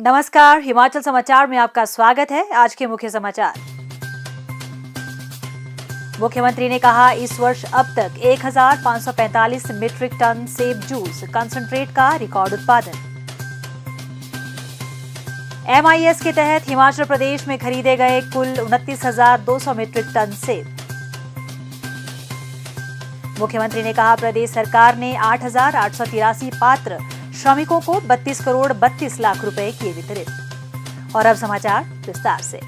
नमस्कार, हिमाचल समाचार में आपका स्वागत है। आज के मुख्य समाचार। मुख्यमंत्री ने कहा, इस वर्ष अब तक 1545 मीट्रिक टन सेब जूस कंसंट्रेट का रिकॉर्ड उत्पादन। MIS के तहत हिमाचल प्रदेश में खरीदे गए कुल 29,200 मीट्रिक टन सेब। मुख्यमंत्री ने कहा, प्रदेश सरकार ने 8,883 पात्र श्रमिकों को 32 करोड़ 32 लाख रुपए किए वितरित। और अब समाचार विस्तार से।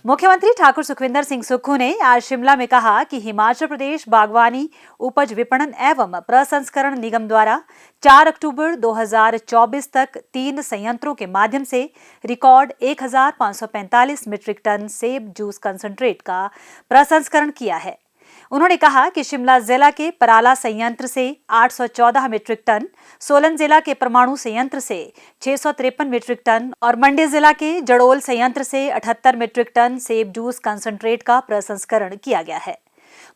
मुख्यमंत्री ठाकुर सुखविंदर सिंह सुक्खू ने आज शिमला में कहा कि हिमाचल प्रदेश बागवानी उपज विपणन एवं प्रसंस्करण निगम द्वारा 4 अक्टूबर 2024 तक 3 संयंत्रों के माध्यम से रिकॉर्ड 1545 मीट्रिक टन सेब जूस कंसंट्रेट का प्रसंस्करण किया है। उन्होंने कहा कि शिमला जिला के पराला संयंत्र से 814 मीट्रिक टन, सोलन जिला के परमाणु संयंत्र से 653 मीट्रिक टन और मंडी जिला के जड़ोल संयंत्र से 78 मीट्रिक टन सेब जूस कंसंट्रेट का प्रसंस्करण किया गया है।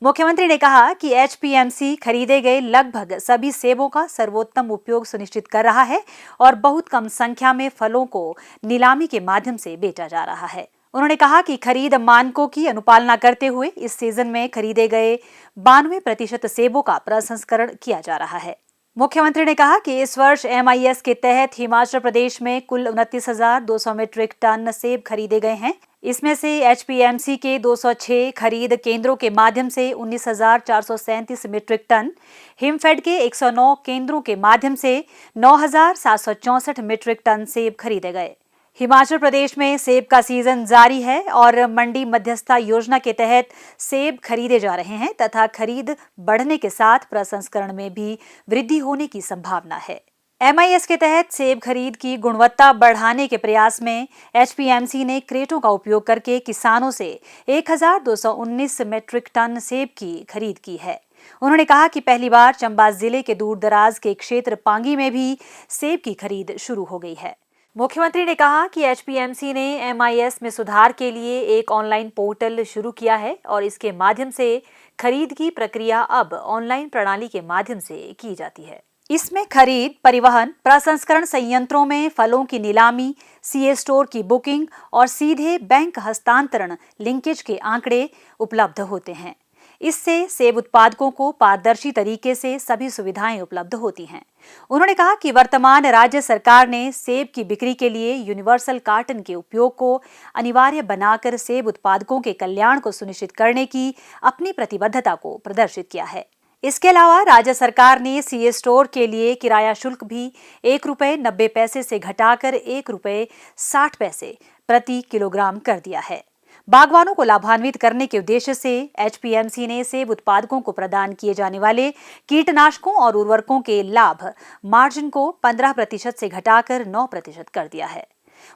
मुख्यमंत्री ने कहा कि HPMC खरीदे गए लगभग सभी सेबों का सर्वोत्तम उपयोग सुनिश्चित कर रहा है और बहुत कम संख्या में फलों को नीलामी के माध्यम से बेचा जा रहा है। उन्होंने कहा कि खरीद मानकों की अनुपालना करते हुए इस सीजन में खरीदे गए 92% सेबों का प्रसंस्करण किया जा रहा है। मुख्यमंत्री ने कहा कि इस वर्ष MIS के तहत हिमाचल प्रदेश में कुल 29,200 मीट्रिक टन सेब खरीदे गए हैं। इसमें से HPMC के 206 खरीद केंद्रों के माध्यम से 19,437 मीट्रिक टन, हिमफेड के 109 केंद्रों के माध्यम से 9,764 मीट्रिक टन सेब खरीदे गए। हिमाचल प्रदेश में सेब का सीजन जारी है और मंडी मध्यस्थता योजना के तहत सेब खरीदे जा रहे हैं तथा खरीद बढ़ने के साथ प्रसंस्करण में भी वृद्धि होने की संभावना है। MIS के तहत सेब खरीद की गुणवत्ता बढ़ाने के प्रयास में HPMC ने क्रेटों का उपयोग करके किसानों से 1,219 मीट्रिक टन सेब की खरीद की है। उन्होंने कहा कि पहली बार चंबा जिले के दूर दराज के क्षेत्र पांगी में भी सेब की खरीद शुरू हो गई है। मुख्यमंत्री ने कहा कि HPMC ने MIS में सुधार के लिए एक ऑनलाइन पोर्टल शुरू किया है और इसके माध्यम से खरीद की प्रक्रिया अब ऑनलाइन प्रणाली के माध्यम से की जाती है। इसमें खरीद, परिवहन, प्रसंस्करण संयंत्रों में फलों की नीलामी, CA स्टोर की बुकिंग और सीधे बैंक हस्तांतरण लिंकेज के आंकड़े उपलब्ध होते हैं। इससे सेब उत्पादकों को पारदर्शी तरीके से सभी सुविधाएं उपलब्ध होती हैं। उन्होंने कहा कि वर्तमान राज्य सरकार ने सेब की बिक्री के लिए यूनिवर्सल कार्टन के उपयोग को अनिवार्य बनाकर सेब उत्पादकों के कल्याण को सुनिश्चित करने की अपनी प्रतिबद्धता को प्रदर्शित किया है। इसके अलावा राज्य सरकार ने CA स्टोर के लिए किराया शुल्क भी ₹1.90 से घटाकर ₹1.60 प्रति किलोग्राम कर दिया है। बागवानों को लाभान्वित करने के उद्देश्य से HPMC ने सेब उत्पादकों को प्रदान किए जाने वाले कीटनाशकों और उर्वरकों के लाभ मार्जिन को 15% से घटाकर 9% कर दिया है।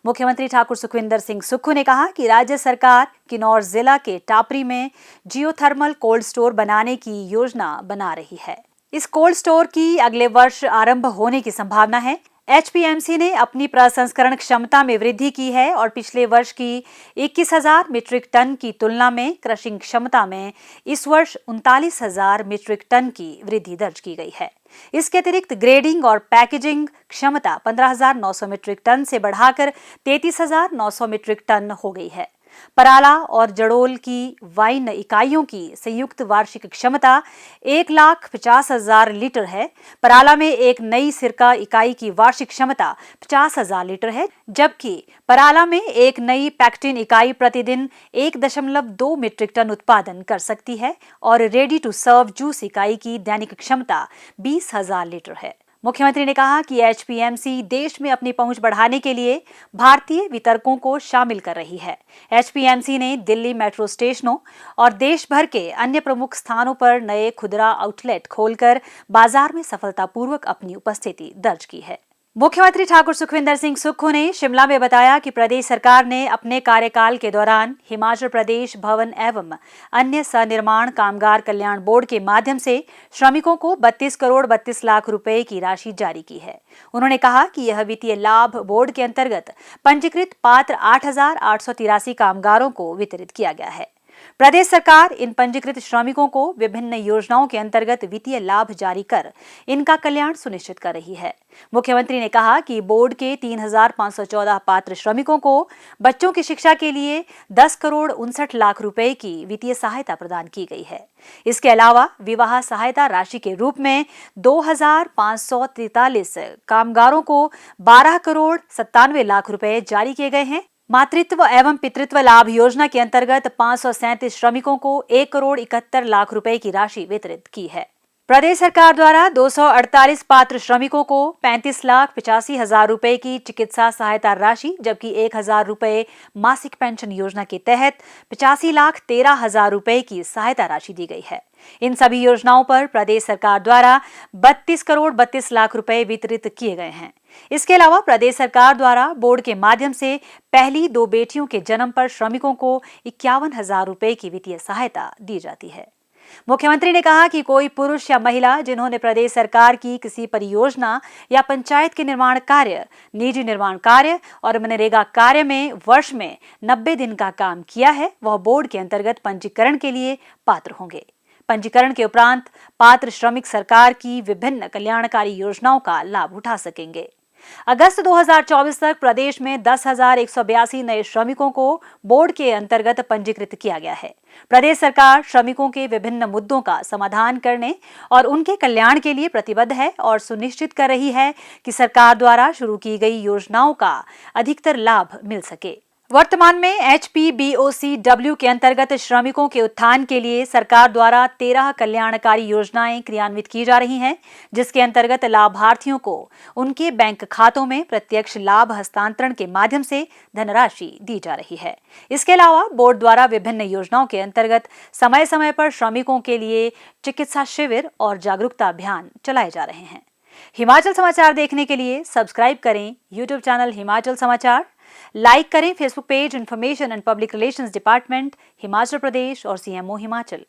मुख्यमंत्री ठाकुर सुखविंदर सिंह सुक्खू ने कहा कि राज्य सरकार किन्नौर जिला के टापरी में जियोथर्मल कोल्ड स्टोर बनाने की योजना बना रही है। इस कोल्ड स्टोर की अगले वर्ष आरंभ होने की संभावना है। HPMC ने अपनी प्रसंस्करण क्षमता में वृद्धि की है और पिछले वर्ष की 21,000 मीट्रिक टन की तुलना में क्रशिंग क्षमता में इस वर्ष 39,000 मीट्रिक टन की वृद्धि दर्ज की गई है। इसके अतिरिक्त ग्रेडिंग और पैकेजिंग क्षमता 15,900 मीट्रिक टन से बढ़ाकर 33,900 मीट्रिक टन हो गई है। पराला और जड़ोल की वाइन इकाइयों की संयुक्त वार्षिक क्षमता 1,50,000 लीटर है। पराला में एक नई सिरका इकाई की वार्षिक क्षमता 50,000 लीटर है, जबकि पराला में एक नई पैक्टिन इकाई प्रतिदिन 1.2 मीट्रिक टन उत्पादन कर सकती है और रेडी टू सर्व जूस इकाई की दैनिक क्षमता 20,000 लीटर है। मुख्यमंत्री ने कहा कि HPMC देश में अपनी पहुंच बढ़ाने के लिए भारतीय वितरकों को शामिल कर रही है। HPMC ने दिल्ली मेट्रो स्टेशनों और देश भर के अन्य प्रमुख स्थानों पर नए खुदरा आउटलेट खोलकर बाजार में सफलतापूर्वक अपनी उपस्थिति दर्ज की है। मुख्यमंत्री ठाकुर सुखविंदर सिंह सुक्खू ने शिमला में बताया कि प्रदेश सरकार ने अपने कार्यकाल के दौरान हिमाचल प्रदेश भवन एवं अन्य सनिर्माण कामगार कल्याण बोर्ड के माध्यम से श्रमिकों को 32 करोड़ 32 लाख रुपए की राशि जारी की है। उन्होंने कहा कि यह वित्तीय लाभ बोर्ड के अंतर्गत पंजीकृत पात्र 8,883 कामगारों को वितरित किया गया है। प्रदेश सरकार इन पंजीकृत श्रमिकों को विभिन्न योजनाओं के अंतर्गत वित्तीय लाभ जारी कर इनका कल्याण सुनिश्चित कर रही है। मुख्यमंत्री ने कहा कि बोर्ड के 3,514 पात्र श्रमिकों को बच्चों की शिक्षा के लिए 10 करोड़ 59 लाख रुपए की वित्तीय सहायता प्रदान की गई है। इसके अलावा विवाह सहायता राशि के रूप में 2,543 कामगारों को 12 करोड़ 97 लाख रुपए जारी किए गए हैं। मातृत्व एवं पितृत्व लाभ योजना के अंतर्गत 537 श्रमिकों को 1 करोड़ 71 लाख रुपए की राशि वितरित की है। प्रदेश सरकार द्वारा 248 पात्र श्रमिकों को 35,85,000 रुपए की चिकित्सा सहायता राशि जबकि 1,000 रुपए मासिक पेंशन योजना के तहत 85,13,000 रुपए की सहायता राशि दी गई है। इन सभी योजनाओं पर प्रदेश सरकार द्वारा 32 करोड़ 32 लाख रुपए वितरित किए गए हैं। इसके अलावा प्रदेश सरकार द्वारा बोर्ड के माध्यम से पहली 2 बेटियों के जन्म पर श्रमिकों को 51,000 रुपए की वित्तीय सहायता दी जाती है। मुख्यमंत्री ने कहा कि कोई पुरुष या महिला जिन्होंने प्रदेश सरकार की किसी परियोजना या पंचायत के निर्माण कार्य, निजी निर्माण कार्य और मनरेगा कार्य में वर्ष में 90 दिन का काम किया है, वह बोर्ड के अंतर्गत पंजीकरण के लिए पात्र होंगे। पंजीकरण के उपरांत पात्र श्रमिक सरकार की विभिन्न कल्याणकारी योजनाओं का लाभ उठा सकेंगे। अगस्त 2024 तक प्रदेश में 10,182 नए श्रमिकों को बोर्ड के अंतर्गत पंजीकृत किया गया है। प्रदेश सरकार श्रमिकों के विभिन्न मुद्दों का समाधान करने और उनके कल्याण के लिए प्रतिबद्ध है और सुनिश्चित कर रही है कि सरकार द्वारा शुरू की गई योजनाओं का अधिकतर लाभ मिल सके। वर्तमान में HPBOCW के अंतर्गत श्रमिकों के उत्थान के लिए सरकार द्वारा 13 कल्याणकारी योजनाएं क्रियान्वित की जा रही हैं, जिसके अंतर्गत लाभार्थियों को उनके बैंक खातों में प्रत्यक्ष लाभ हस्तांतरण के माध्यम से धनराशि दी जा रही है। इसके अलावा बोर्ड द्वारा विभिन्न योजनाओं के अंतर्गत समय समय पर श्रमिकों के लिए चिकित्सा शिविर और जागरूकता अभियान चलाए जा रहे हैं। हिमाचल समाचार देखने के लिए सब्सक्राइब करें यूट्यूब चैनल हिमाचल समाचार, लाइक करें Facebook page information and public relations department Himachal Pradesh और CMO हिमाचल।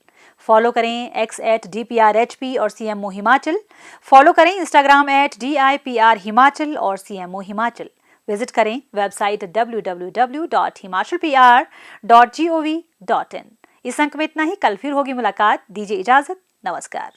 फॉलो करें X @DPRHP और CMO हिमाचल। फॉलो करें इंस्टाग्राम @DIPR हिमाचल और CMO हिमाचल। विजिट करें वेबसाइट www.himachalpr.gov.in। इस अंक में इतना ही। कल फिर होगी मुलाकात। दीजिए इजाजत। नमस्कार।